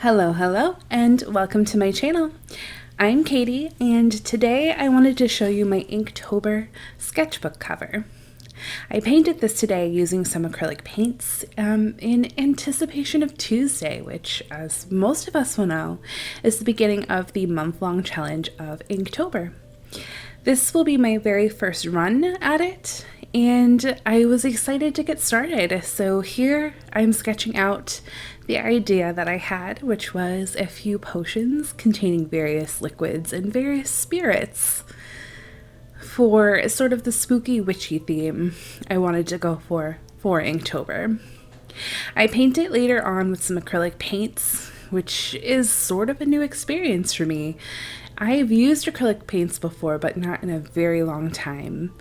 Hello, and welcome to my channel. I'm Katie, and today I wanted to show you my Inktober sketchbook cover. I painted this today using some acrylic paints in anticipation of Tuesday, which, as most of us will know, is the beginning of the month-long challenge of Inktober. This will be my very first run at it, and I was excited to get started. So here I'm sketching out the idea that I had, which was a few potions containing various liquids and various spirits for sort of the spooky witchy theme I wanted to go for Inktober. I paint it later on with some acrylic paints, which is sort of a new experience for me. I've used acrylic paints before, but not in a very long time.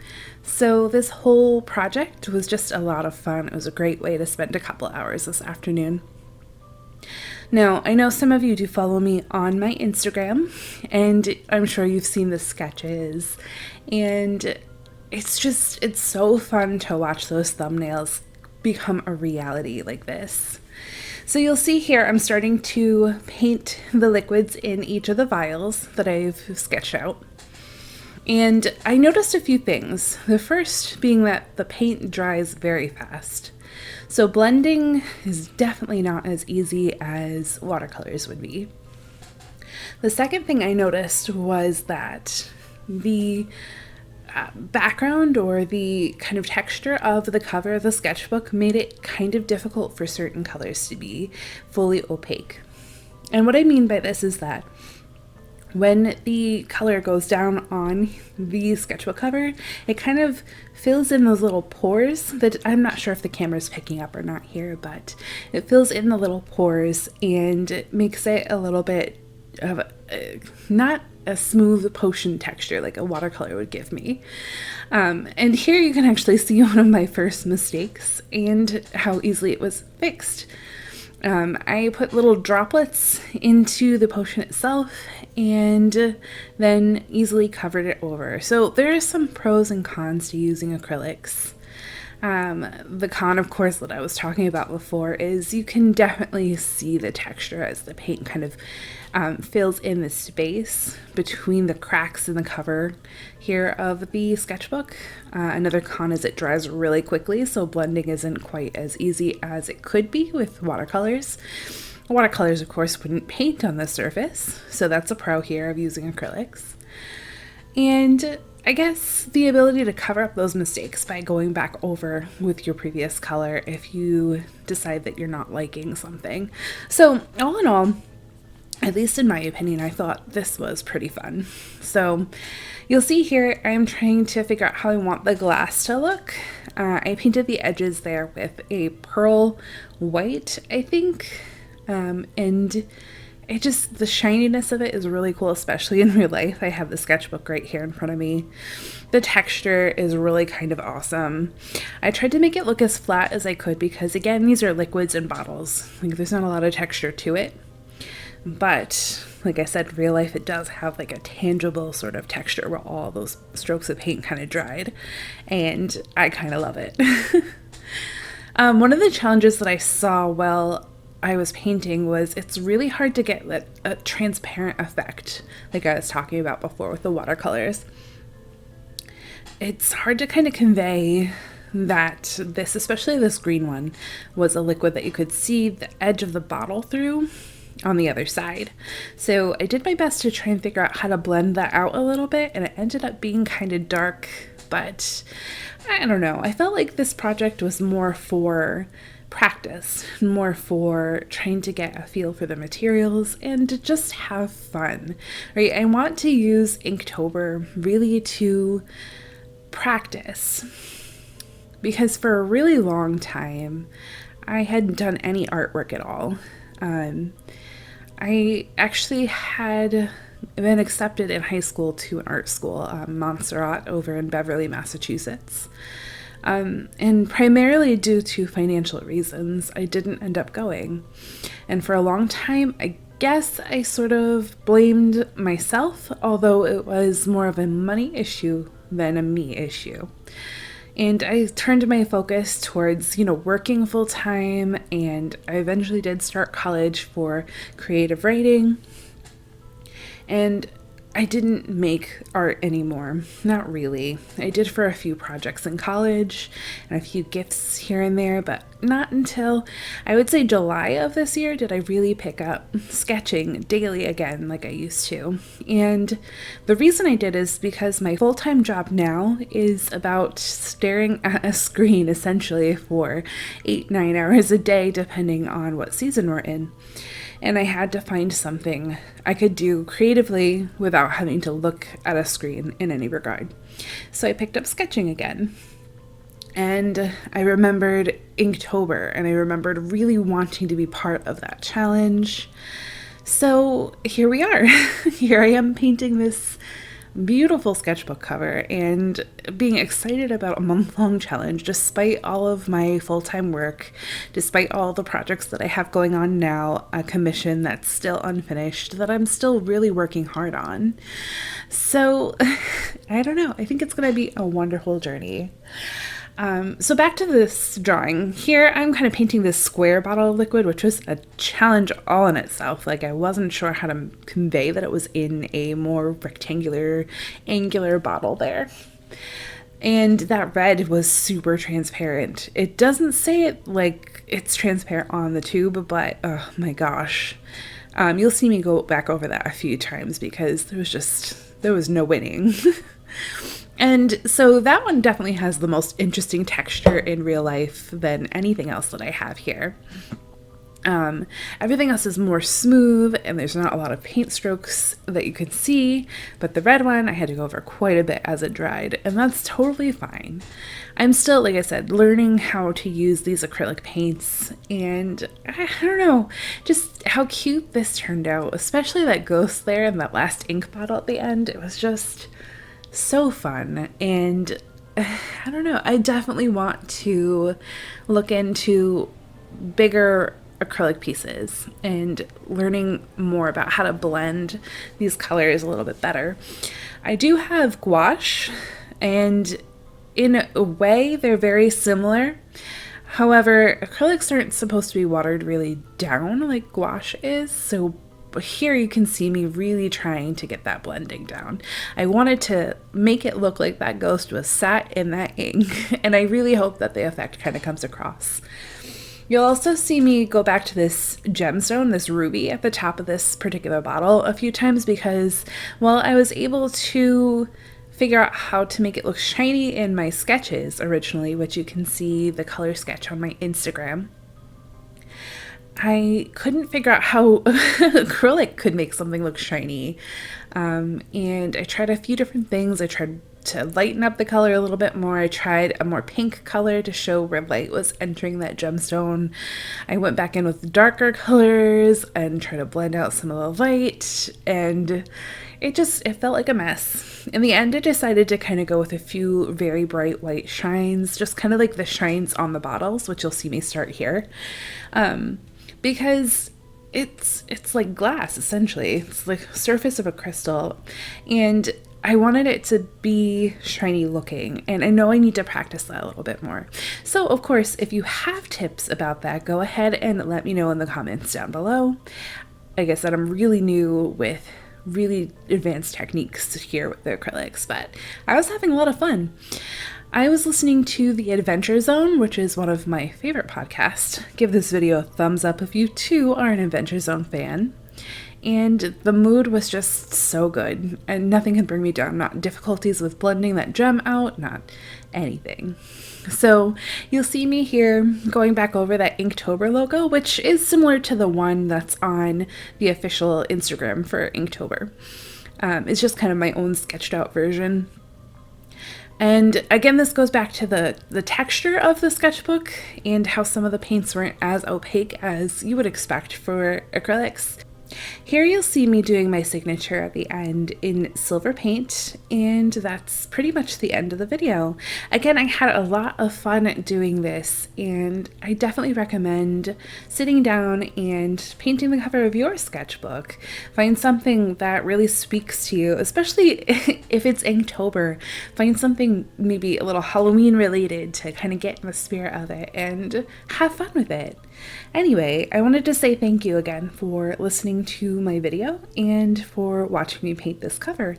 So this whole project was just a lot of fun. It was a great way to spend a couple hours this afternoon. Now, I know some of you do follow me on my Instagram, and I'm sure you've seen the sketches, and it's so fun to watch those thumbnails become a reality like this. So you'll see here I'm starting to paint the liquids in each of the vials that I've sketched out. And I noticed a few things. The first being that the paint dries very fast. So blending is definitely not as easy as watercolors would be. The second thing I noticed was that the background or the kind of texture of the cover of the sketchbook made it kind of difficult for certain colors to be fully opaque. And what I mean by this is that when the color goes down on the sketchbook cover, it kind of fills in those little pores that I'm not sure if the camera's picking up or not here, but it fills in the little pores and it makes it a little bit of not a smooth potion texture like a watercolor would give me. And here you can actually see one of my first mistakes and how easily it was fixed. I put little droplets into the potion itself and then easily covered it over. So there are some pros and cons to using acrylics. The con, of course, that I was talking about before is you can definitely see the texture as the paint kind of fills in the space between the cracks in the cover here of the sketchbook. Another con is it dries really quickly, so blending isn't quite as easy as it could be with watercolors. Watercolors, of course, wouldn't paint on the surface, so that's a pro here of using acrylics. And I guess the ability to cover up those mistakes by going back over with your previous color if you decide that you're not liking something. So all in all, at least in my opinion, I thought this was pretty fun. So you'll see here I'm trying to figure out how I want the glass to look. I painted the edges there with a pearl white, I think, and the shininess of it is really cool, especially in real life. I have the sketchbook right here in front of me. The texture is really kind of awesome. I tried to make it look as flat as I could because, again, these are liquids in bottles. Like, there's not a lot of texture to it. But, like I said, in real life it does have like a tangible sort of texture where all those strokes of paint kind of dried. And I kind of love it. One of the challenges that I saw while I was painting was it's really hard to get a transparent effect like I was talking about before with the watercolors. It's hard to kind of convey that this, especially this green one, was a liquid that you could see the edge of the bottle through on the other side. So I did my best to try and figure out how to blend that out a little bit, and it ended up being kind of dark, but I don't know. I felt like this project was more for practice, more for trying to get a feel for the materials and to just have fun, right? I want to use Inktober really to practice, because for a really long time I hadn't done any artwork at all. I actually had been accepted in high school to an art school, Montserrat, over in Beverly, Massachusetts. And primarily due to financial reasons, I didn't end up going. And for a long time, I guess I sort of blamed myself, although it was more of a money issue than a me issue. And I turned my focus towards, working full time, and I eventually did start college for creative writing. And I didn't make art anymore. Not really. I did for a few projects in college and a few gifts here and there, but not until I would say July of this year did I really pick up sketching daily again like I used to. And the reason I did is because my full-time job now is about staring at a screen essentially for 8-9 hours a day, depending on what season we're in. And I had to find something I could do creatively without having to look at a screen in any regard. So I picked up sketching again. And I remembered Inktober, and I remembered really wanting to be part of that challenge. So here we are. Here I am painting this beautiful sketchbook cover and being excited about a month-long challenge despite all of my full-time work, despite all the projects that I have going on now, a commission that's still unfinished that I'm still really working hard on. So I don't know, I think it's going to be a wonderful journey. So back to this drawing. Here I'm kind of painting this square bottle of liquid, which was a challenge all in itself. Like, I wasn't sure how to convey that it was in a more rectangular, angular bottle there. And that red was super transparent. It doesn't say it like it's transparent on the tube, but oh my gosh. You'll see me go back over that a few times because there was no winning. And so that one definitely has the most interesting texture in real life than anything else that I have here. Everything else is more smooth and there's not a lot of paint strokes that you can see, but the red one I had to go over quite a bit as it dried, and that's totally fine. I'm still, like I said, learning how to use these acrylic paints, and I don't know, just how cute this turned out, especially that ghost there and that last ink bottle at the end. It was just so fun, and I don't know, I definitely want to look into bigger acrylic pieces and learning more about how to blend these colors a little bit better. I do have gouache, and in a way they're very similar. However, acrylics aren't supposed to be watered really down like gouache is, so here you can see me really trying to get that blending down. I wanted to make it look like that ghost was sat in that ink, and I really hope that the effect kind of comes across. You'll also see me go back to this gemstone, this ruby at the top of this particular bottle a few times because, well, I was able to figure out how to make it look shiny in my sketches originally, which you can see the color sketch on my Instagram. I couldn't figure out how acrylic could make something look shiny. And I tried a few different things. I tried to lighten up the color a little bit more. I tried a more pink color to show where light was entering that gemstone. I went back in with darker colors and tried to blend out some of the light, and it felt like a mess. In the end, I decided to kind of go with a few very bright white shines, just kind of like the shines on the bottles, which you'll see me start here. Because it's like glass, essentially. It's like surface of a crystal, and I wanted it to be shiny looking, and I know I need to practice that a little bit more. So, of course, if you have tips about that, go ahead and let me know in the comments down below. Like I said, I'm really new with really advanced techniques here with the acrylics, but I was having a lot of fun. I was listening to The Adventure Zone, which is one of my favorite podcasts. Give this video a thumbs up if you too are an Adventure Zone fan. And the mood was just so good, and nothing can bring me down. Not difficulties with blending that gem out, not anything. So you'll see me here going back over that Inktober logo, which is similar to the one that's on the official Instagram for Inktober. It's just kind of my own sketched out version. And again, this goes back to the texture of the sketchbook and how some of the paints weren't as opaque as you would expect for acrylics. Here you'll see me doing my signature at the end in silver paint, and that's pretty much the end of the video. Again, I had a lot of fun doing this, and I definitely recommend sitting down and painting the cover of your sketchbook. Find something that really speaks to you, especially if it's Inktober. Find something maybe a little Halloween related to kind of get in the spirit of it and have fun with it. Anyway, I wanted to say thank you again for listening to my video and for watching me paint this cover.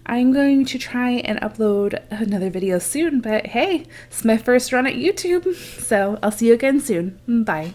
I'm going to try and upload another video soon, but hey, it's my first run at YouTube, so I'll see you again soon. Bye.